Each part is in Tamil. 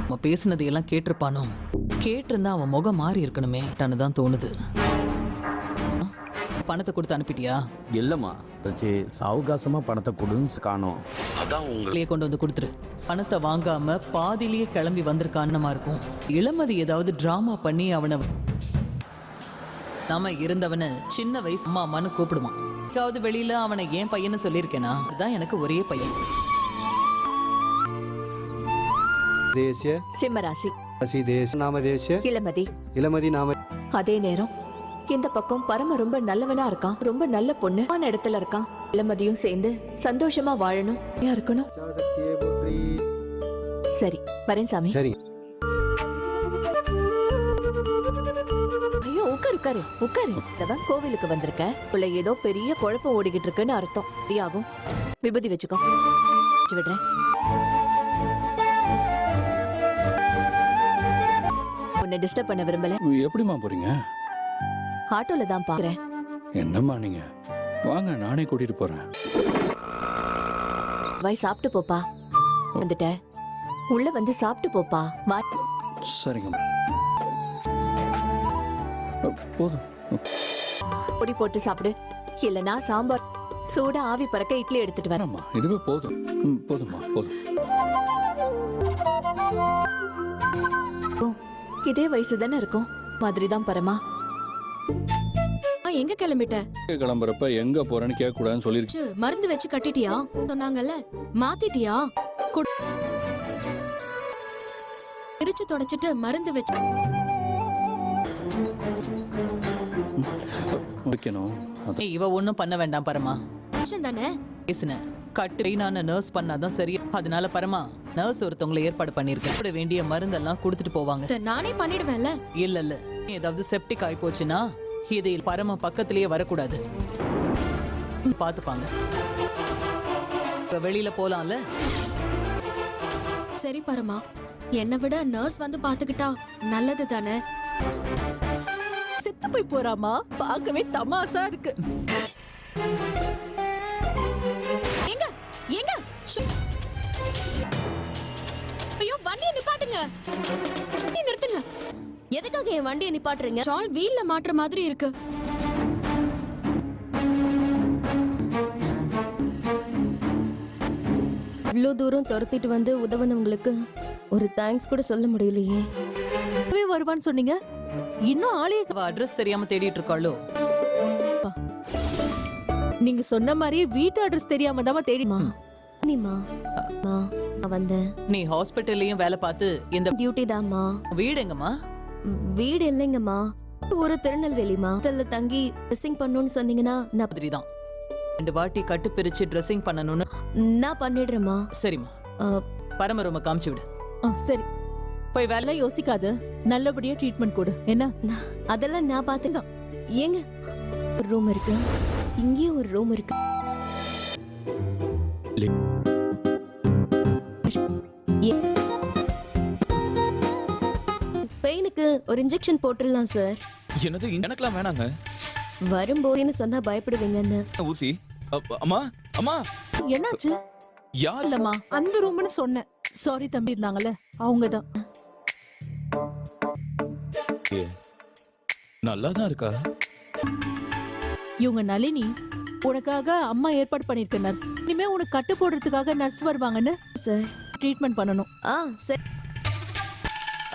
அவன் பேசுனதையெல்லாம் கேட்டிருப்பானோ? கேட்டிருந்தா அவன் முகம் மாறி இருக்கணுமே தான் தோணுது. பணத்தை கொடுத்து அனுப்பிட்டியா? இல்லம்மா தச்சி, சாவகாசமா பணத்தை கொடுன்னு காணோம். அதான் உங்களையே கொண்டு வந்து கொடுத்துரு. பணத்தை வாங்காம பாதிலேயே கிளம்பி வந்திருக்கான்னமா இருக்கும். இளமதி ஏதாவது டிராமா பண்ணி அவனை நாம இருந்தவனை சின்ன வயசு அம்மா அம்மான்னு கூப்பிடுவான். எங்காவது வெளியில அவனை ஏன் பையன்னு சொல்லியிருக்கேனா? அதுதான் எனக்கு ஒரே பையன். தேசிய சிம்மராசி. ராசி தேச நாம தேசிய இளமதி. இளமதி நாம. அதே நேரம் இந்த பக்கம் பரம ரொம்ப நல்லவனா இருக்கான், ரொம்ப நல்ல பொண்ணு இடத்துல இருக்கான். இளமதியும் சேர்ந்து சந்தோஷமா வாழணும் இருக்கணும். சரி வரேன் சாமி. சரி. ஐயோ உட்காரு உட்காரு உட்காரு. இதவன் கோவிலுக்கு வந்திருக்க உள்ள ஏதோ பெரிய குழப்பம் ஓடிக்கிட்டு இருக்குன்னு அர்த்தம். சரியாகும். விபூதி வச்சுக்கோ. வச்சு விடுறேன். உன்னை டிஸ்டர்ப் பண்ண விரும்பல. எப்படிமா போறீங்க? ஆட்டோல தான் பாக்குறேன். என்னம்மா நீங்க வாங்க, நானே கூட்டிட்டு போறேன். வாய் சாப்பிட்டு போப்பா. வந்துட்ட உள்ள வந்து சாப்பிட்டு போப்பா. சரிங்கம்மா. போதும். பொடி போட்டு சாப்பிடு. இல்லனா சாம்பார் சூடா ஆவி பறக்க இட்லி எடுத்துட்டு வரேன். இதுவே போதும். போதும்மா போதும். இதே வயசு தானே இருக்கும். மாதிரிதான் பரமா. எங்க கிளம்பிட்ட? கிளம்புறப்ப எங்க போறேன்னு கேட்க கூடாதுன்னு சொல்லிருச்சு. மருந்து வச்சு கட்டிட்டியா? சொன்னாங்கல்ல, மாத்திட்டியா? பிரிச்சு தொடச்சிட்டு மருந்து வச்சு வைக்கணும். இவ ஒண்ணும் பண்ண வேண்டாம் பரமா. தானே பேசுன கட்டு நான் நர்ஸ் பண்ணாதான் சரி. அதனால பரமா நர்ஸ் ஒருத்தவங்களை ஏற்பாடு பண்ணிருக்கேன். வேண்டிய மருந்தெல்லாம் கொடுத்துட்டு போவாங்க. நானே பண்ணிடுவேன்ல. இல்ல இல்ல, ஏதாவது செப்டிக் ஆகி போச்சுன்னா இது பரமா பக்கத்திலேயே வரக்கூடாது. பாத்துப்பாங்க. இப்ப வெளியில போலாம்ல. சரி பரமா, என்னை விட நர்ஸ் வந்து பாத்துக்கிட்டா நல்லது தானே. செத்து போய் போறாமா, பார்க்கவே தமாசா இருக்கு. எங்க எங்க ஐயோ, வண்டியை நிப்பாட்டுங்க. நிறுத்துங்க. எதுக்காக என் வண்டியை நிப்பாட்டுறீங்க? ஸ்டால் வீல்ல மாட்டுற மாதிரி இருக்கு. இவ்வளோ தூரம் துரத்திட்டு வந்து உதவுனவங்களுக்கு ஒரு தேங்க்ஸ் கூட சொல்ல முடியலையே. வருவான்னு சொன்னீங்க, இன்னும் ஆளே. அட்ரஸ் தெரியாம தேடிட்டு இருக்காளோ? நீங்க சொன்ன மாதிரியே வீட்டு அட்ரஸ் தெரியாம தான் தேடிமா. நீமா நான் வந்தேன். நீ ஹாஸ்பிட்டல்லையும் வேலை பார்த்து இந்த டியூட்டி தான்மா. வீடு எங்கம்மா? வீடு இல்லைங்கம்மா, ஒரு திருநெல்வேலிமா. ஹாஸ்டல்ல தங்கி ட்ரெஸ்ஸிங் பண்ணணும்னு சொன்னீங்கன்னா நான் மாதிரிதான் 2 வாட்டி கட்டு பிரிச்சு ட்ரெஸ்ஸிங் பண்ணணும்னு. நான் பண்ணிடுறேம்மா. சரிம்மா, பரம ரூம காமிச்சு விடு. சரி போய் வேலை யோசிக்காத, நல்லபடியா ட்ரீட்மெண்ட் கொடு. என்ன? அதெல்லாம் நான் பார்த்துதான். ஏங்க ஒரு ரூம் இருக்கு, இங்கேயும் ஒரு ரூம் இருக்கு. பெயினுக்கு ஒரு இன்ஜெக்ஷன் போட்டுடலாம் சார். என்னது? எனக்குலாம் வேணாங்க. வரும்போதுன்னு சொன்னா பயப்படுவீங்கன்னு. ஊசி. அம்மா அம்மா என்னாச்சு? யார்? இல்லம்மா, அந்த ரூம்னு சொன்னேன். சாரி தம்பி இருந்தாங்கல்ல, அவங்கதான். நல்லாதான் இருக்கா? இவங்க நளினி. உனக்காக அம்மா ஏற்பாடு பண்ணிருக்க நர்ஸ். இனிமே உனக்கு கட்டு போடுறதுக்காக நர்ஸ் வருவாங்கன்னு சார் ட்ரீட்மெண்ட் பண்ணணும். சரி.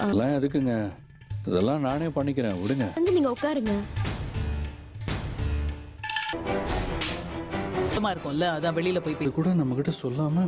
அதெல்லாம் எதுக்குங்க, இதெல்லாம் நானே பண்ணிக்கிறேன், விடுங்க. வந்து நீங்க உட்காருங்க. இருக்கும்ல, அதான் வெளியில போய் கூட நம்ம கிட்ட சொல்லாம